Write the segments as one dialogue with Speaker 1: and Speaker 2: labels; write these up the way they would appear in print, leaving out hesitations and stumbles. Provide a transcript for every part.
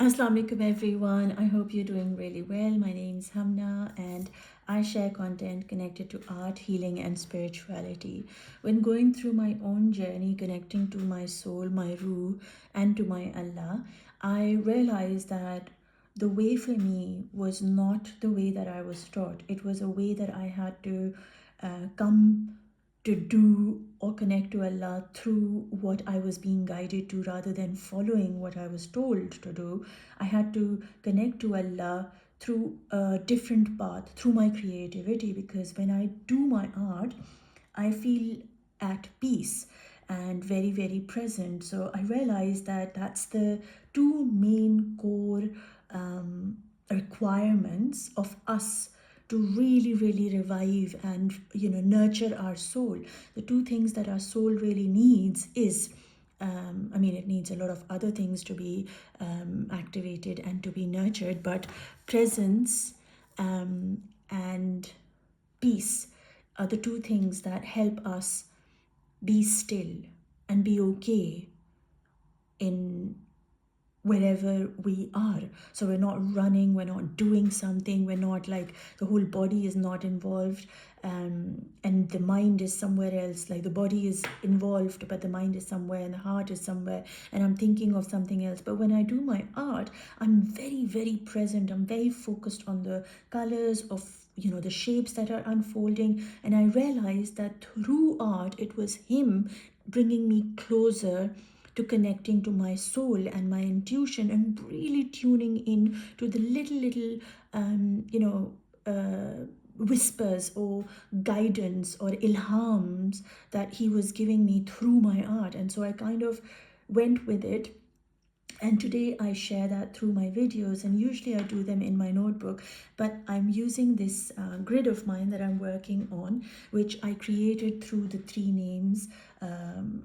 Speaker 1: Assalamu everyone. I hope you're doing really well. My name is HUMNA and I share content connected to art, healing and spirituality. When going through my own journey, connecting to my soul, my Ruh and to my Allah, I realized that the way for me was not the way that I was taught. It was a way that I had to come to do or connect to Allah through what I was being guided to rather than following what I was told to do. I had to connect to Allah through a different path, through my creativity, because when I do my art, I feel at peace and very, very present. So I realized that that's the two main core requirements of us to really, really revive and nurture our soul. The two things that our soul really needs is it needs a lot of other things to be activated and to be nurtured, but presence and peace are the two things that help us be still and be okay in wherever we are. So we're not running, we're not doing something, we're not like the whole body is not involved, and the mind is somewhere else. Like the body is involved but the mind is somewhere and the heart is somewhere and I'm thinking of something else. But when I do my art, I'm very, very present. I'm very focused on the colors of the shapes that are unfolding, and I realized that through art it was him bringing me closer to connecting to my soul and my intuition and really tuning in to the little whispers or guidance or ilhams that he was giving me through my art. And so I kind of went with it, and today I share that through my videos, and usually I do them in my notebook, but I'm using this grid of mine that I'm working on, which I created through the three names.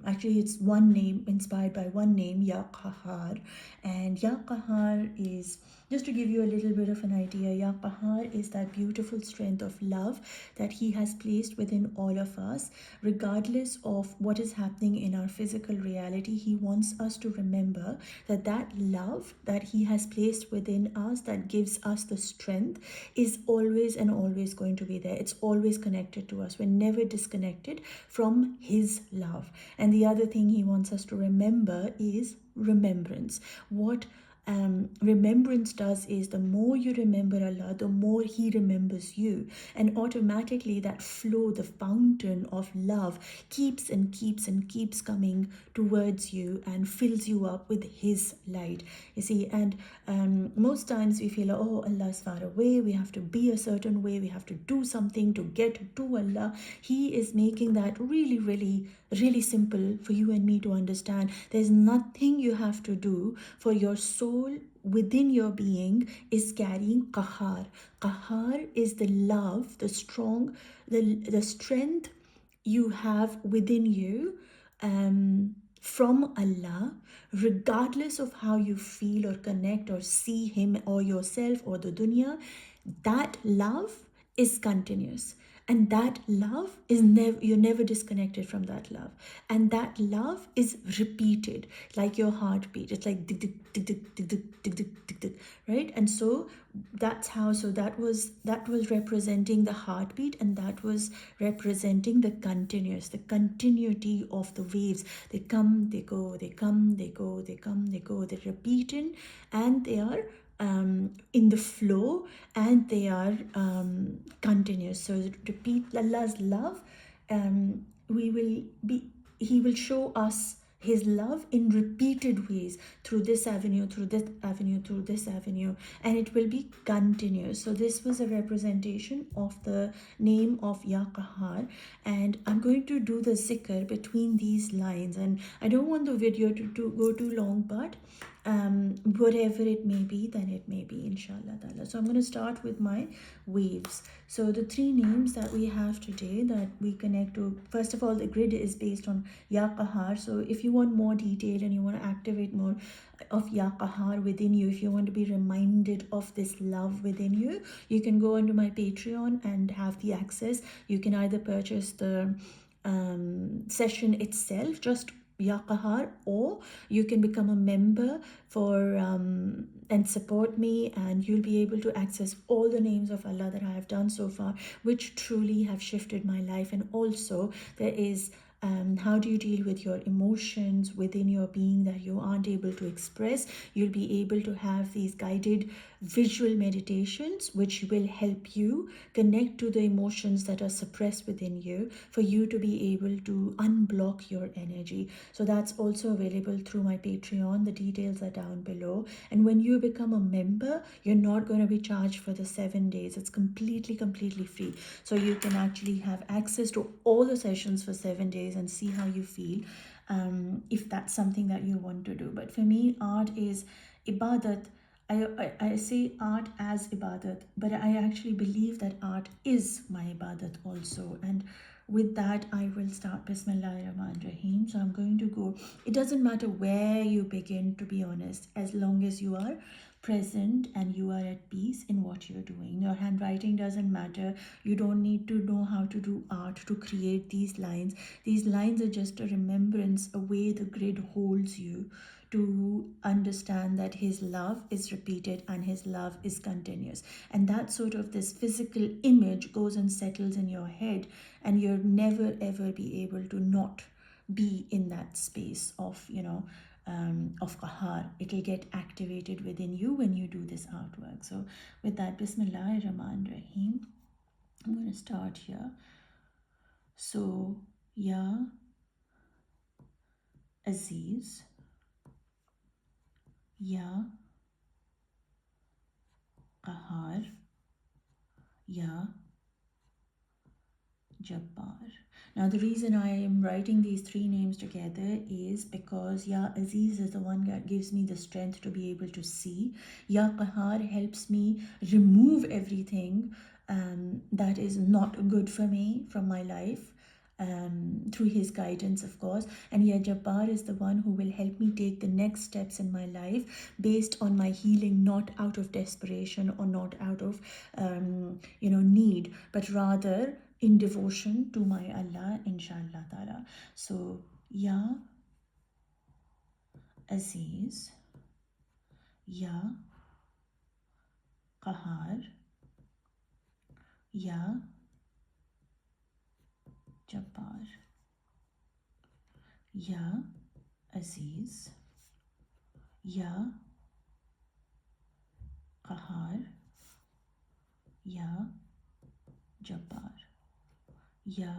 Speaker 1: Actually, it's one name inspired by one name, Ya Qahar. And Ya Qahar is, just to give you a little bit of an idea, Ya Qahar is that beautiful strength of love that he has placed within all of us. Regardless of what is happening in our physical reality, he wants us to remember that that love that he has placed within us, that gives us the strength, is always and always going to be there. It's always connected to us. We're never disconnected from his love. And the other thing he wants us to remember is remembrance. What remembrance does is, the more you remember Allah, the more he remembers you, and automatically that flow, the fountain of love, keeps and keeps and keeps coming towards you and fills you up with his light. You see, and most times we feel, oh, Allah is far away, we have to be a certain way, we have to do something to get to Allah. He is making that really, really, really simple for you and me to understand. There's nothing you have to do, for your soul within your being is carrying qahar. Qahar is the love, the strong, the strength you have within you from Allah, regardless of how you feel or connect or see him or yourself or the dunya. That love is continuous, and that love is never, you're never disconnected from that love, and that love is repeated like your heartbeat. It's like tick, tick, tick, tick, tick, tick, tick, tick, tick, tick, right? And so that's how, so that was representing the heartbeat, and that was representing the continuous, the continuity of the waves. They come, they go, they come, they go, they come, they go, they're repeating, and they are in the flow, and they are continuous. So repeat Allah's love. We will be, he will show us his love in repeated ways, through this avenue, through this avenue, through this avenue, and it will be continuous. So this was a representation of the name of Ya Qahar, and I'm going to do the zikr between these lines, and I don't want the video to go too long, but whatever it may be, then it may be, inshallah ta'ala. So I'm going to start with my waves. So the three names that we have today that we connect to, first of all, the grid is based on Ya Qahar. So if you want more detail and you want to activate more of Ya Qahar within you, if you want to be reminded of this love within you, you can go onto my Patreon and have the access. You can either purchase the session itself, just Ya Qahar, or you can become a member for and support me, and you'll be able to access all the names of Allah that I have done so far, which truly have shifted my life. And also there is how do you deal with your emotions within your being that you aren't able to express. You'll be able to have these guided visual meditations which will help you connect to the emotions that are suppressed within you, for you to be able to unblock your energy. So that's also available through my Patreon. The details are down below. And when you become a member, you're not going to be charged for the 7 days. It's completely free. So you can actually have access to all the sessions for 7 days and see how you feel, if that's something that you want to do. But for me, art is ibadat. I say art as ibadat, but I actually believe that art is my ibadat also. And with that, I will start Bismillahir Rahmanir Rahim. So I'm going to go. It doesn't matter where you begin, to be honest, as long as you are present and you are at peace in what you're doing. Your handwriting doesn't matter. You don't need to know how to do art to create these lines. These lines are just a remembrance, a way the grid holds you to understand that his love is repeated and his love is continuous. And that sort of this physical image goes and settles in your head, and you'll never ever be able to not be in that space of, of qahar. It'll get activated within you when you do this artwork. So with that, Bismillahir Rahmanir Rahim, I'm going to start here. So, Ya Aziz, Ya Qahar, Ya Jabbar. Now the reason I am writing these three names together is because Ya Aziz is the one that gives me the strength to be able to see. Ya Qahar helps me remove everything that is not good for me from my life, through his guidance, of course. And Ya Jabbar is the one who will help me take the next steps in my life based on my healing, not out of desperation or not out of need, but rather in devotion to my Allah, inshallah ta'ala. So, Ya Aziz, Ya Qahar, Ya Jabbar. Ya Aziz, Ya Qahar, Ya Jabbar. Ya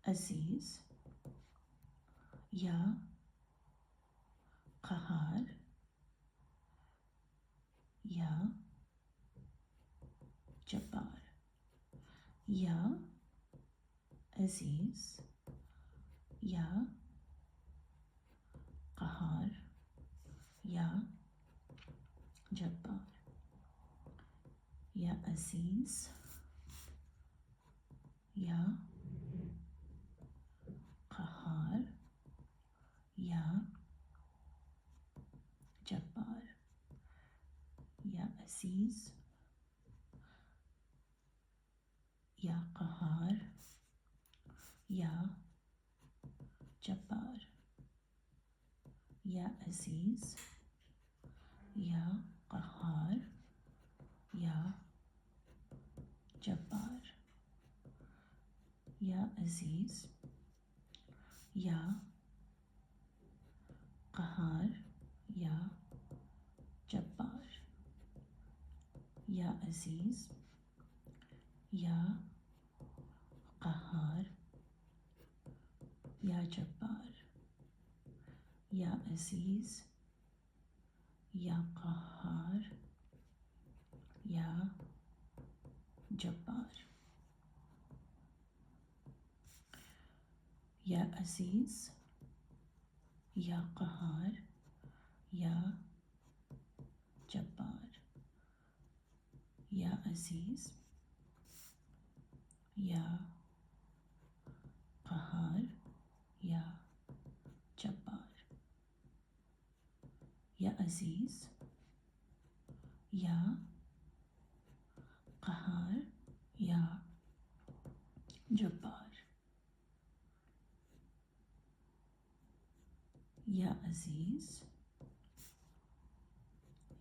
Speaker 1: Aziz, Ya Qahar, Ya Jabbar. Ya Aziz, Ya Qahar, Ya Jabbar. Ya Aziz, Ya Qahar, Ya Jabbar. Ya Aziz, Ya Qahar, Ya Jabbar. Ya Aziz, Ya Qahar, Ya Jabbar. Ya Aziz, Ya Qahar, Ya Jabbar. Ya Aziz, Ya Qahar, Ya Jabbar. Ya Aziz, Ya Qahar, Ya Jabbar. Ya Aziz, Ya Qahar, Ya Jabbar. Ya Aziz, Ya Qahar, Ya Jabbar. Ya Aziz, Ya Qahar, Ya Jabbar. Ya Aziz,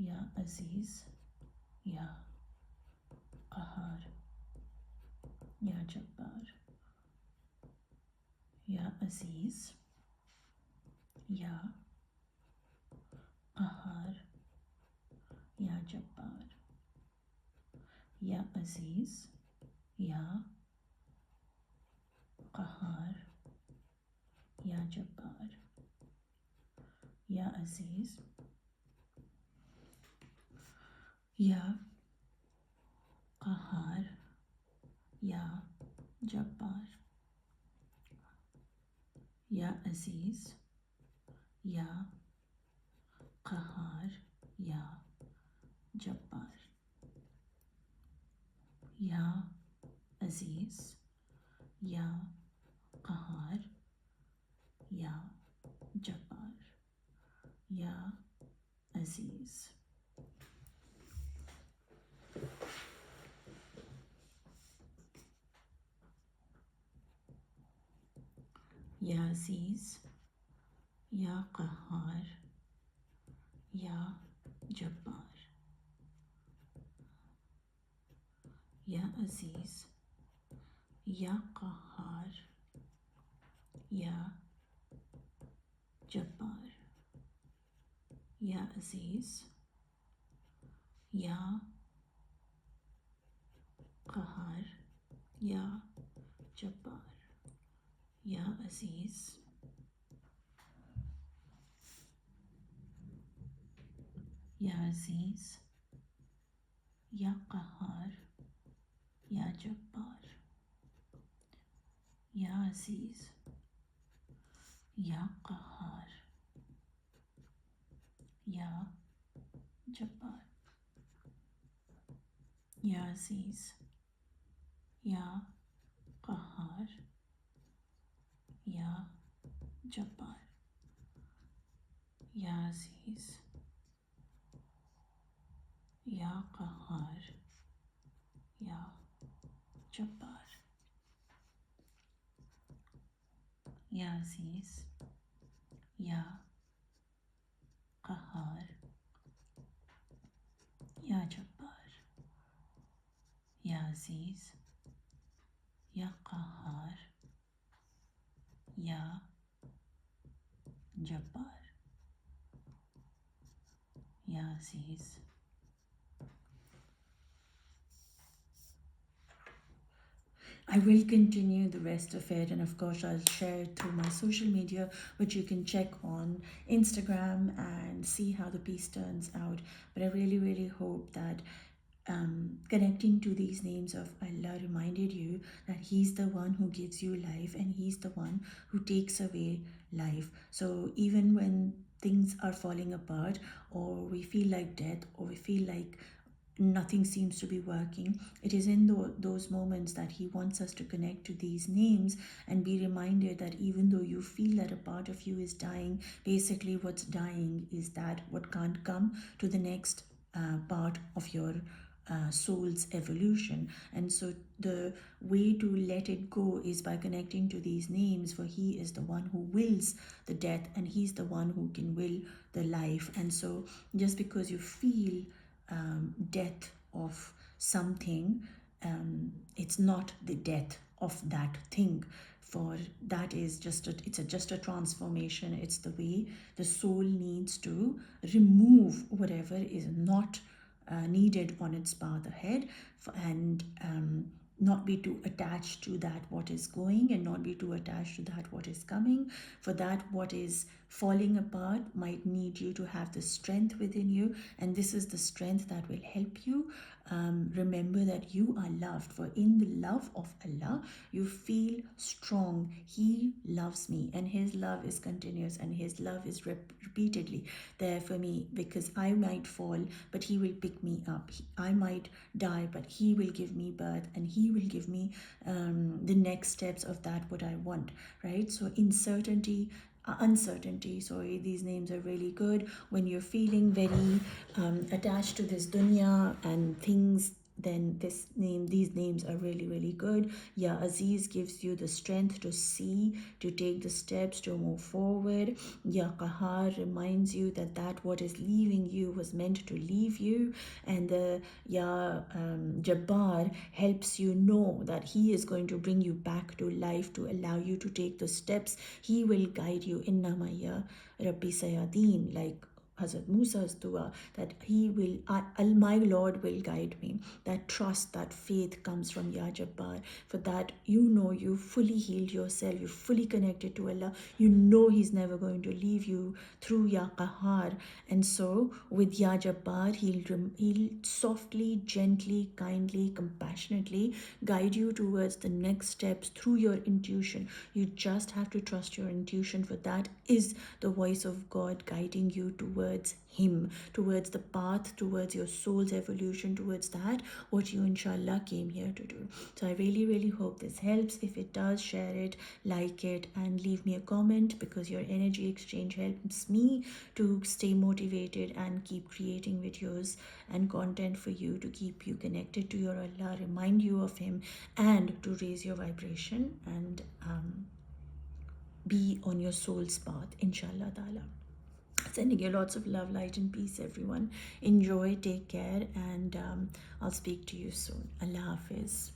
Speaker 1: Ya Aziz, Ya Qahar, Ya Jabbar, Ya Aziz, Ya Qahar, Ya Jabbar, Ya Aziz, Ya Qahar, Ya Jabbar, Ya Aziz, Ya Qahar, Ya Jabbar, Ya Aziz, Ya Qahar, Ya Jabbar, Ya Aziz, Ya Qahar, Ya Jabbar, Ya Aziz. Ya Aziz, Ya Qahar, Ya Jabbar, Ya Aziz, Ya Qahar, Ya Jabbar, Ya Aziz, Ya Qahar, Ya Jabbar, Ya Aziz, Ya Aziz, Ya Qahar, Ya Jabbar, Ya Aziz, Ya Qahar, Ya Jabbar, Ya Aziz, Ya Qahar, Ya Jabbar, Ya Aziz, Ya Qahar, Ya Jabbar, Ya Aziz, Ya Qahar, Ya Jabbar, Ya Aziz, Ya Qahar, Ya Jabbar, Ya Aziz. I will continue the rest of it, and of course, I'll share it through my social media, which you can check on Instagram and see how the piece turns out. But I really, really hope that connecting to these names of Allah reminded you that He's the one who gives you life and He's the one who takes away life. So even when things are falling apart, or we feel like death, or we feel like nothing seems to be working, it is in those moments that He wants us to connect to these names and be reminded that even though you feel that a part of you is dying, basically what's dying is that what can't come to the next part of your soul's evolution. And so the way to let it go is by connecting to these names, for He is the one who wills the death and He's the one who can will the life. And so just because you feel death of something, it's not the death of that thing, for that is just a transformation. It's the way the soul needs to remove whatever is not needed on its path ahead, and not be too attached to that what is going, and not be too attached to that what is coming. For that what is falling apart might need you to have the strength within you, and this is the strength that will help you remember that you are loved. For in the love of Allah you feel strong. He loves me, and His love is continuous, and His love is repeatedly there for me, because I might fall but He will pick me up. I might die but He will give me birth, and He will give me the next steps of that what I want, right? So uncertainty, sorry, these names are really good when you're feeling very attached to this dunya and things then these names are really, really good. Ya Aziz gives you the strength to see, to take the steps, to move forward. Ya Qahar reminds you that what is leaving you was meant to leave you. And the Ya Jabbar helps you know that he is going to bring you back to life, to allow you to take the steps. He will guide you. Innama ya Rabbi Sayadeen, like Hazrat Musa's dua, that my Lord will guide me. That trust, that faith comes from Ya Jabbar. For that, you fully healed yourself, you fully connected to Allah, you know He's never going to leave you through Ya Qahar. And so, with Ya Jabbar, He'll softly, gently, kindly, compassionately guide you towards the next steps through your intuition. You just have to trust your intuition, for that is the voice of God guiding you towards Him, towards the path, towards your soul's evolution, towards that what you inshallah came here to do. So I really, really hope this helps. If it does, share it, like it, and leave me a comment, because your energy exchange helps me to stay motivated and keep creating videos and content for you, to keep you connected to your Allah, remind you of Him, and to raise your vibration and be on your soul's path, inshallah ta'ala. Sending you lots of love, light, and peace, everyone. Enjoy, take care, and I'll speak to you soon. Allah Hafiz.